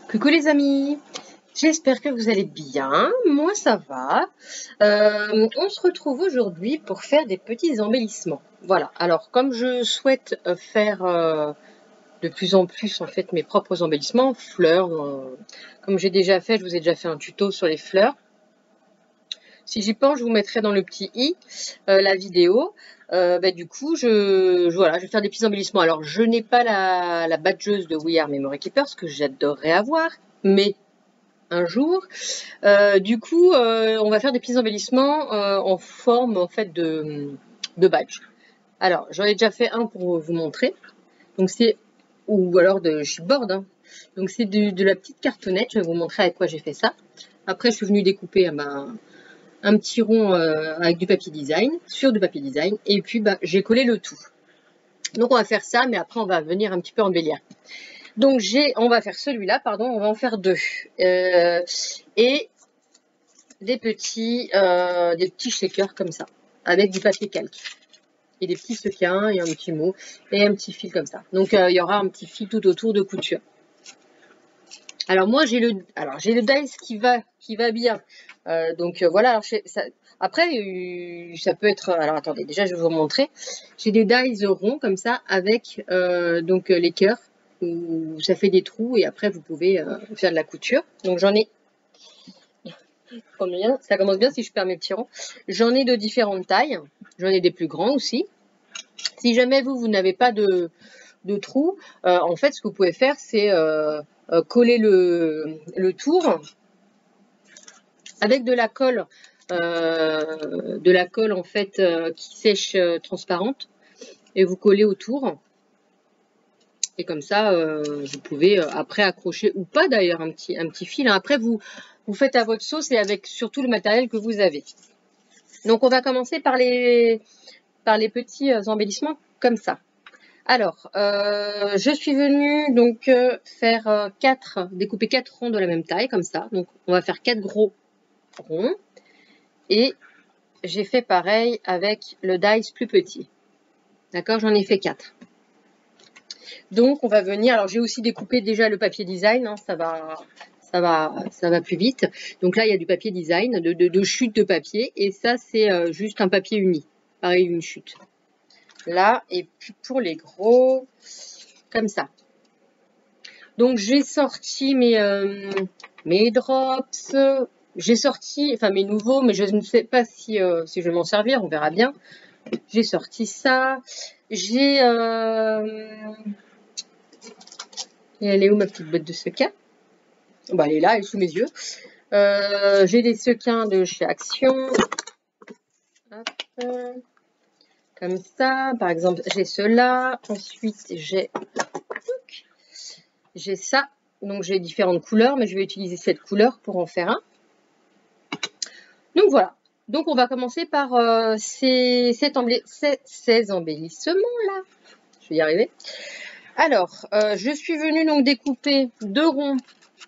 Coucou les amis, j'espère que vous allez bien, moi ça va. On se retrouve aujourd'hui pour faire des petits embellissements. Voilà, alors comme je souhaite faire de plus en plus en fait mes propres embellissements, fleurs, comme j'ai déjà fait, je vous ai déjà fait un tuto sur les fleurs. Si j'y pense, je vous mettrai dans le petit i la vidéo. Du coup, voilà, je vais faire des petits embellissements. Alors, je n'ai pas la badgeuse de We Are Memory Keepers, que j'adorerais avoir, mais un jour. Du coup, on va faire des petits embellissements en forme en fait de badge. Alors, j'en ai déjà fait un pour vous montrer. Donc, c'est ou alors de chipboard. Hein. Donc, c'est de la petite cartonnette. Je vais vous montrer avec quoi j'ai fait ça. Après, je suis venue découper un petit rond avec du papier design, sur du papier design, et puis j'ai collé le tout. Donc on va faire ça, mais après on va venir un petit peu embellir. Donc on va faire celui-là, pardon, on va en faire deux. Et des petits shakers comme ça, avec du papier calque. Et des petits sequins, et un petit mot, et un petit fil comme ça. Donc il y aura un petit fil tout autour de couture. Alors moi j'ai le dice qui va bien. Voilà. Alors, après ça peut être. Alors attendez, déjà je vais vous montrer. J'ai des dies ronds comme ça avec les cœurs où ça fait des trous et après vous pouvez faire de la couture. Donc j'en ai. Ça commence bien si je perds mes petits ronds. J'en ai de différentes tailles. J'en ai des plus grands aussi. Si jamais vous n'avez pas de trous, en fait ce que vous pouvez faire c'est coller le tour avec de la colle en fait qui sèche transparente et vous collez autour et comme ça vous pouvez après accrocher ou pas d'ailleurs un petit fil. Hein. Après vous faites à votre sauce et avec surtout le matériel que vous avez. Donc on va commencer par les petits embellissements comme ça. Alors, je suis venue donc découper 4 ronds de la même taille, comme ça. Donc, on va faire 4 gros ronds. Et j'ai fait pareil avec le dice plus petit. D'accord, j'en ai fait 4. Donc, on va venir... Alors, j'ai aussi découpé déjà le papier design. Hein, ça va plus vite. Donc là, il y a du papier design, de chute de papier. Et ça, c'est juste un papier uni. Pareil, une chute. Là, et puis pour les gros, comme ça. Donc j'ai sorti mes drops, j'ai sorti, enfin mes nouveaux, mais je ne sais pas si je vais m'en servir, on verra bien. J'ai sorti ça, j'ai, elle est où ma petite boîte de sequins? Bah, elle est là, elle est sous mes yeux. J'ai des sequins de chez Action. Hop. Comme ça, par exemple, j'ai ceux-là. Ensuite, j'ai ça. Donc, j'ai différentes couleurs, mais je vais utiliser cette couleur pour en faire un. Donc, voilà. Donc, on va commencer par ces embellissements-là. Je vais y arriver. Alors, je suis venue donc découper deux grands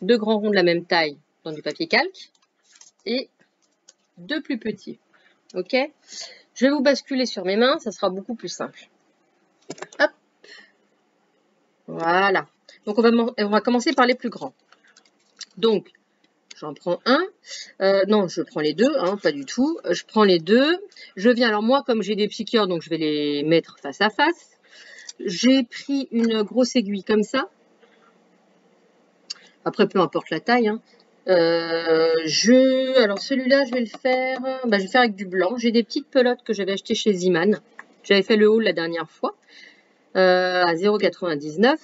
ronds de la même taille dans du papier calque et deux plus petits. Ok ? Je vais vous basculer sur mes mains, ça sera beaucoup plus simple. Hop. Voilà. Donc, on va commencer par les plus grands. Donc, j'en prends un. Non, je prends les deux, hein, pas du tout. Je prends les deux. Je viens, alors moi, comme j'ai des petits cœurs, donc je vais les mettre face à face. J'ai pris une grosse aiguille comme ça. Après, peu importe la taille. Hein. Alors celui-là, je vais le faire. Je vais faire avec du blanc. J'ai des petites pelotes que j'avais achetées chez Ziman. J'avais fait le haul la dernière fois à 0,99.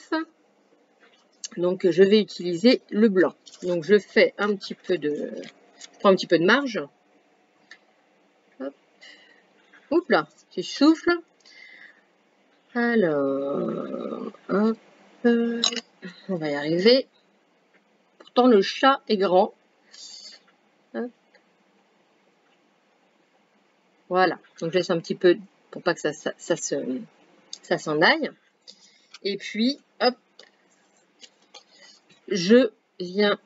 Donc je vais utiliser le blanc. Donc je fais je prends un petit peu de marge. Hop. Oups là, tu souffles. Alors, hop, on va y arriver. Pourtant le chat est grand. Hop. Voilà, donc je laisse un petit peu pour pas que ça s'en aille. Et puis, hop, je viens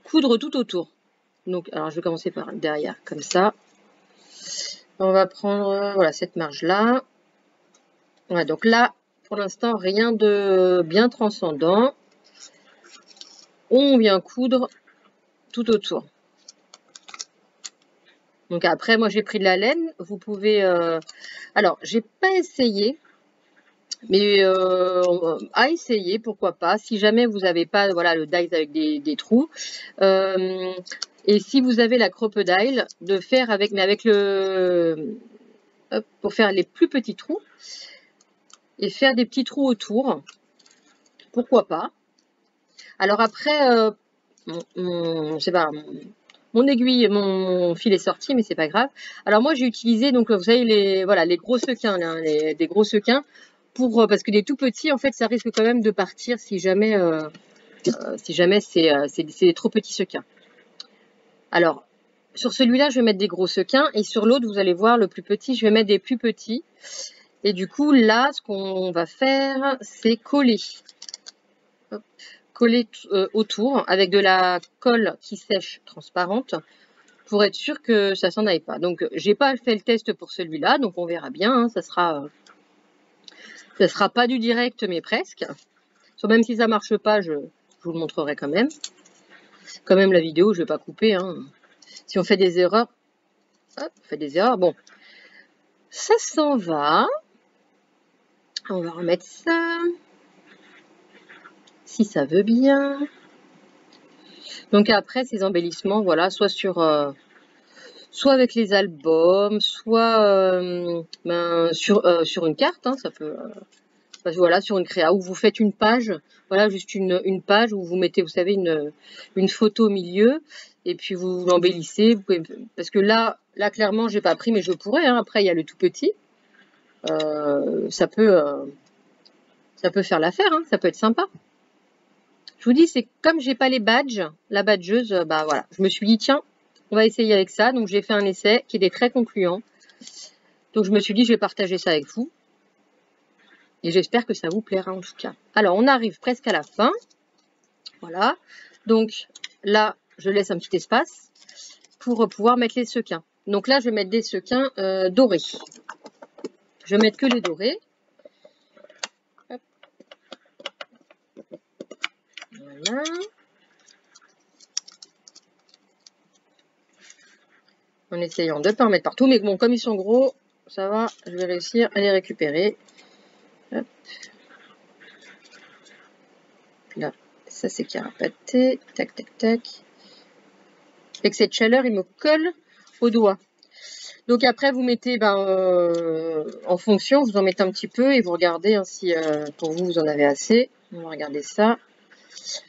coudre tout autour. Donc, alors je vais commencer par derrière, comme ça. On va prendre, voilà, cette marge-là. Voilà, donc là, pour l'instant, rien de bien transcendant. on vient coudre tout autour. Donc après, moi j'ai pris de la laine. Vous pouvez... Alors, j'ai pas essayé, mais à essayer, pourquoi pas. Si jamais vous n'avez pas voilà, le dies avec des trous. Et si vous avez la crocodile, de faire avec... Mais avec le... Hop, pour faire les plus petits trous. Et faire des petits trous autour. Pourquoi pas. Alors après... je sais pas... Mon aiguille, mon fil est sorti, mais c'est pas grave. Alors moi, j'ai utilisé, donc vous savez, les gros sequins, là, des gros sequins, parce que les tout petits, en fait, ça risque quand même de partir si jamais c'est des trop petits sequins. Alors, sur celui-là, je vais mettre des gros sequins, et sur l'autre, vous allez voir, le plus petit, je vais mettre des plus petits. Et du coup, là, ce qu'on va faire, c'est coller. Hop. Coller autour avec de la colle qui sèche transparente pour être sûr que ça s'en aille pas. Donc j'ai pas fait le test pour celui-là, donc on verra bien, hein, ça sera pas du direct mais presque. Même si ça marche pas, je vous le montrerai quand même. Quand même la vidéo, je vais pas couper, hein. Si on fait des erreurs, hop, on fait des erreurs, bon. Ça s'en va. On va remettre ça. Si ça veut bien. Donc après, ces embellissements, voilà, soit avec les albums, soit sur une carte, hein, ça peut, voilà, sur une créa, où vous faites une page, voilà, juste une page où vous mettez, vous savez, une photo au milieu, et puis vous l'embellissez, parce que là, clairement, j'ai pas pris, mais je pourrais, hein, après, il y a le tout petit, ça peut faire l'affaire, hein, ça peut être sympa. Je vous dis, c'est comme j'ai pas les badges, la badgeuse, bah voilà, je me suis dit, tiens, on va essayer avec ça. Donc j'ai fait un essai qui était très concluant. Donc je me suis dit, je vais partager ça avec vous. Et j'espère que ça vous plaira en tout cas. Alors on arrive presque à la fin. Voilà. Donc là, je laisse un petit espace pour pouvoir mettre les sequins. Donc là, je vais mettre des sequins dorés. Je vais mettre que les dorés. Hop. Voilà. En essayant de ne pas en mettre partout. Mais bon, comme ils sont gros, ça va, je vais réussir à les récupérer. Hop. Là, ça c'est carapaté. Tac, tac, tac. Avec cette chaleur, il me colle au doigt. Donc après, vous mettez, en fonction, vous en mettez un petit peu et vous regardez hein, si pour vous, vous en avez assez. On va regarder ça.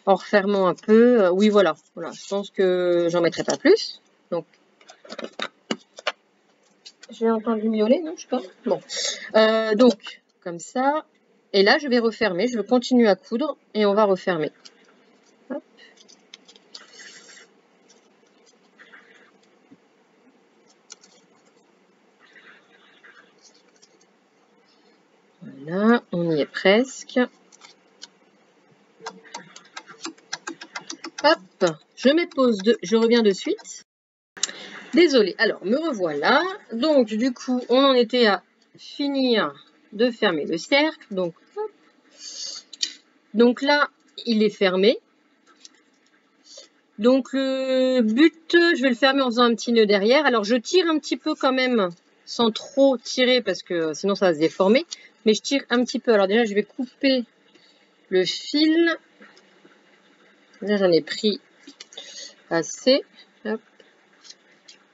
En refermant un peu. Oui, voilà. Je pense que j'en mettrai pas plus. Donc, j'ai entendu miauler, non? Je sais pas. Bon. Donc, comme ça. Et là, je vais refermer. Je vais continuer à coudre et on va refermer. Hop. Voilà, on y est presque. Hop, je mets pause, je reviens de suite. Désolée, alors me revoilà. Donc du coup, on en était à finir de fermer le cercle. Donc, hop. Donc là, il est fermé. Donc le but, je vais le fermer en faisant un petit nœud derrière. Alors je tire un petit peu quand même, sans trop tirer parce que sinon ça va se déformer. Mais je tire un petit peu. Alors déjà, je vais couper le fil. Là, j'en ai pris assez. Hop.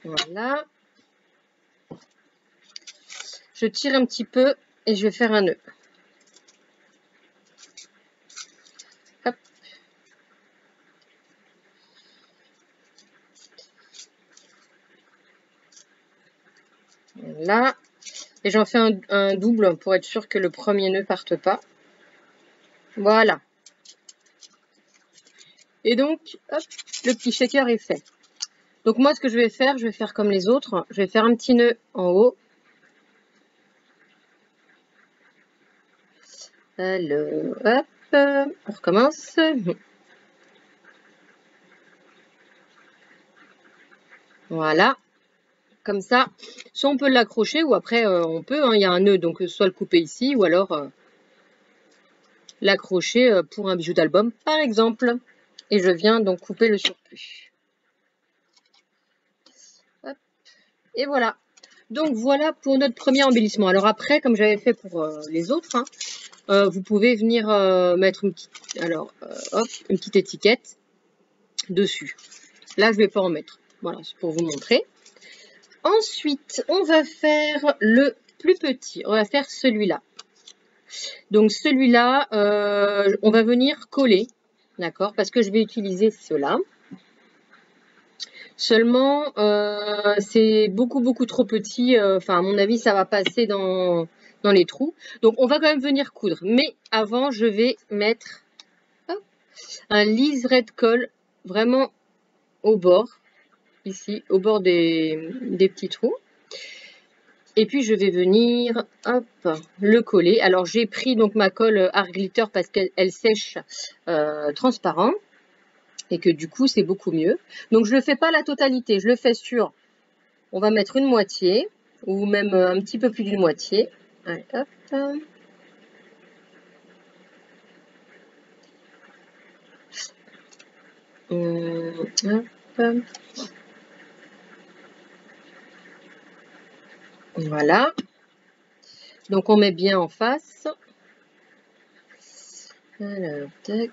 Voilà. Je tire un petit peu et je vais faire un nœud. Hop. Voilà. Et j'en fais un double pour être sûr que le premier nœud ne parte pas. Voilà. Et donc, hop, le petit shaker est fait. Donc moi, ce que je vais faire comme les autres. Je vais faire un petit nœud en haut. Alors, hop, on recommence. Voilà. Comme ça, soit on peut l'accrocher ou après on peut, hein, il y a un nœud, donc soit le couper ici ou alors l'accrocher pour un bijou d'album par exemple. Et je viens donc couper le surplus. Hop. Et voilà. Donc voilà pour notre premier embellissement. Alors après, comme j'avais fait pour les autres, hein, vous pouvez venir mettre une petite, hop, une petite étiquette dessus. Là, je ne vais pas en mettre. Voilà, c'est pour vous montrer. Ensuite, on va faire le plus petit. On va faire celui-là. Donc celui-là, on va venir coller, d'accord, parce que je vais utiliser cela. Seulement, c'est beaucoup trop petit. Enfin, à mon avis, ça va passer dans les trous. Donc, on va quand même venir coudre. Mais avant, je vais mettre un liseré colle vraiment au bord, ici, au bord des petits trous. Et puis, je vais venir, hop, le coller. Alors, j'ai pris donc ma colle Art Glitter parce qu'elle sèche transparent. Et que du coup, c'est beaucoup mieux. Donc, je ne le fais pas la totalité. Je le fais sur, on va mettre une moitié, ou même un petit peu plus d'une moitié. Allez, hop. Hop. Voilà. Donc, on met bien en face. Alors, tac.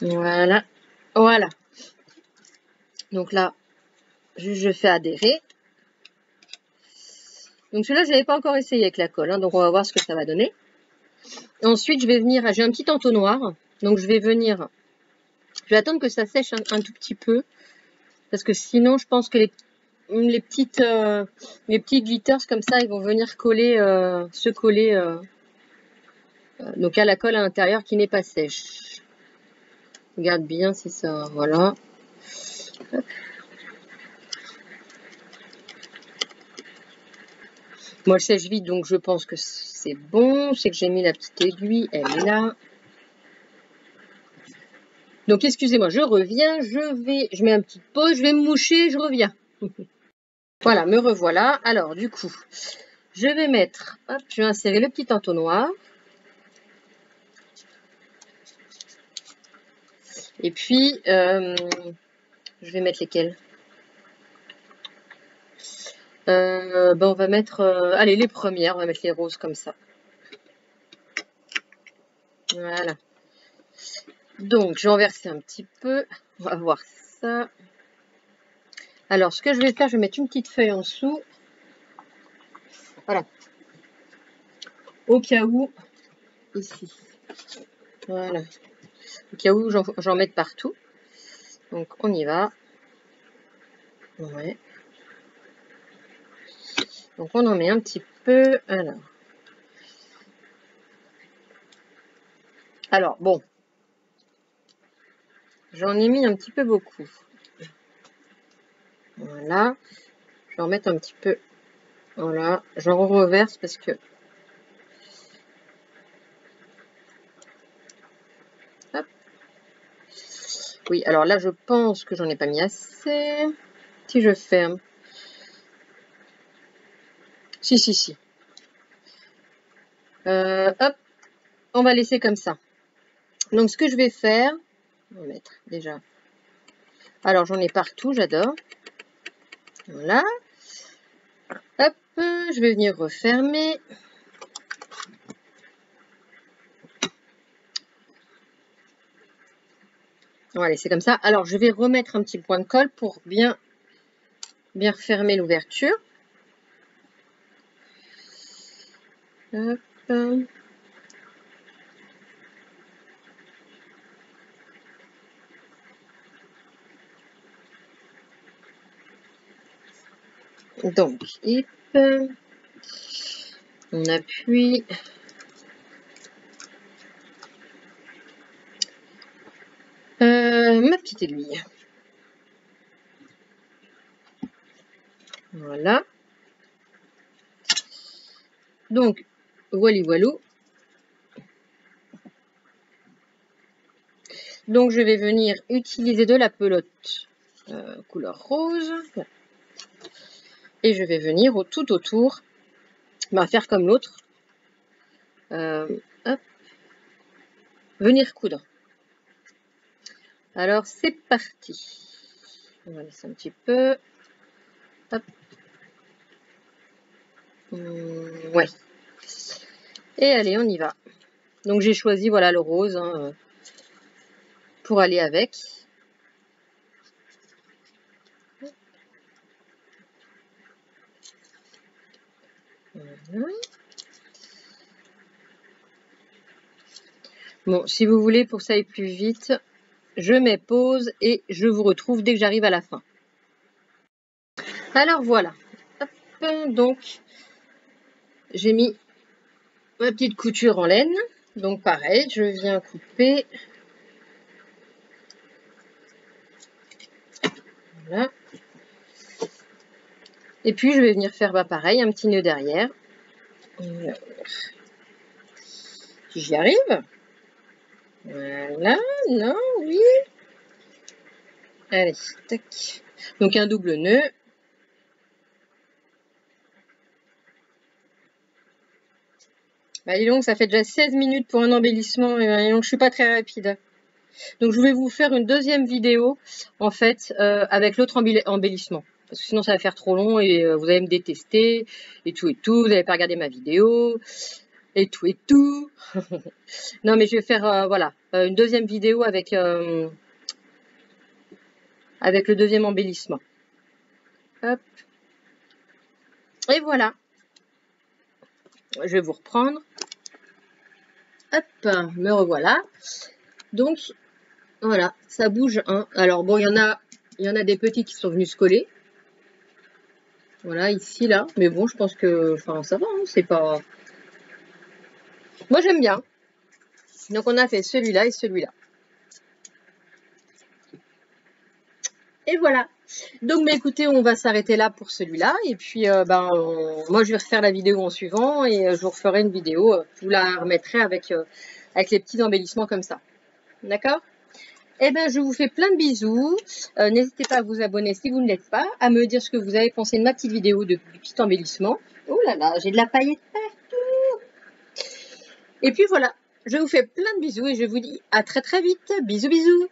Voilà. Voilà. Donc là, je fais adhérer. Donc celui-là, je n'avais pas encore essayé avec la colle. Hein, donc on va voir ce que ça va donner. Ensuite, je vais venir, j'ai un petit entonnoir. Donc je vais venir, je vais attendre que ça sèche un tout petit peu. Parce que sinon, je pense que les petits glitters comme ça, ils vont venir coller, se coller donc à la colle à l'intérieur qui n'est pas sèche. Regarde bien si ça, voilà. Hop. Moi, je sèche vite, donc je pense que c'est bon. Je sais que j'ai mis la petite aiguille, elle est là. Donc, excusez-moi, je reviens, je mets un petit pause, je vais me moucher, je reviens. Voilà, me revoilà. Alors, du coup, je vais mettre, hop, je vais insérer le petit entonnoir. Et puis, je vais mettre lesquels ben on va mettre, allez, les premières, on va mettre les roses comme ça. Voilà. Donc, je vais en verser un petit peu. On va voir ça. Alors, ce que je vais faire, je vais mettre une petite feuille en dessous. Voilà. Au cas où, ici. Voilà. Au cas où j'en mette partout. Donc, on y va. Ouais. Donc, on en met un petit peu. Alors bon. J'en ai mis un petit peu beaucoup. Voilà. Je vais en mettre un petit peu. Voilà. J'en reverse parce que... Hop. Oui, alors là, je pense que j'en ai pas mis assez. Si je ferme. Si. Hop. On va laisser comme ça. Donc, ce que je vais faire... On va mettre déjà... Alors, j'en ai partout, j'adore. Voilà. Hop. Je vais venir refermer. Voilà, c'est comme ça. Alors, je vais remettre un petit point de colle pour bien refermer l'ouverture. Hop. Donc, hip. On appuie. Ma petite aiguille. Voilà. Donc, voilou. Donc, je vais venir utiliser de la pelote couleur rose. Et je vais venir tout autour, faire comme l'autre. Venir coudre. Alors c'est parti. On va laisser un petit peu. Hop. Ouais. Et allez, on y va. Donc j'ai choisi voilà le rose pour aller avec. Voilà. Bon, si vous voulez, pour que ça aille plus vite, je mets pause et je vous retrouve dès que j'arrive à la fin. Alors voilà. Hop, donc j'ai mis ma petite couture en laine. Donc pareil, je viens couper. Voilà. Et puis je vais venir faire pareil, un petit nœud derrière. Si j'y arrive. Voilà, non, oui. Allez, tac. Donc un double nœud. Dis donc, ça fait déjà 16 minutes pour un embellissement. Et dis donc, je suis pas très rapide. Donc je vais vous faire une deuxième vidéo, en fait, avec l'autre embellissement. Parce que sinon ça va faire trop long et vous allez me détester et tout et tout. Vous n'allez pas regarder ma vidéo et tout et tout. Non mais je vais faire, voilà, une deuxième vidéo avec le deuxième embellissement. Hop. Et voilà. Je vais vous reprendre. Hop, me revoilà. Donc, voilà, ça bouge. Hein. Alors bon, il y en a des petits qui sont venus se coller. Voilà, ici, là. Mais bon, je pense que, enfin, ça va, hein, c'est pas... Moi, j'aime bien. Donc, on a fait celui-là et celui-là. Et voilà. Donc, mais écoutez, on va s'arrêter là pour celui-là. Et puis, moi, je vais refaire la vidéo en suivant et je vous referai une vidéo. Je vous la remettrai avec les petits embellissements comme ça. D'accord ? Eh bien, je vous fais plein de bisous. N'hésitez pas à vous abonner si vous ne l'êtes pas, à me dire ce que vous avez pensé de ma petite vidéo de petit embellissement. Oh là là, j'ai de la paillette partout. Et puis voilà, je vous fais plein de bisous et je vous dis à très très vite. Bisous bisous.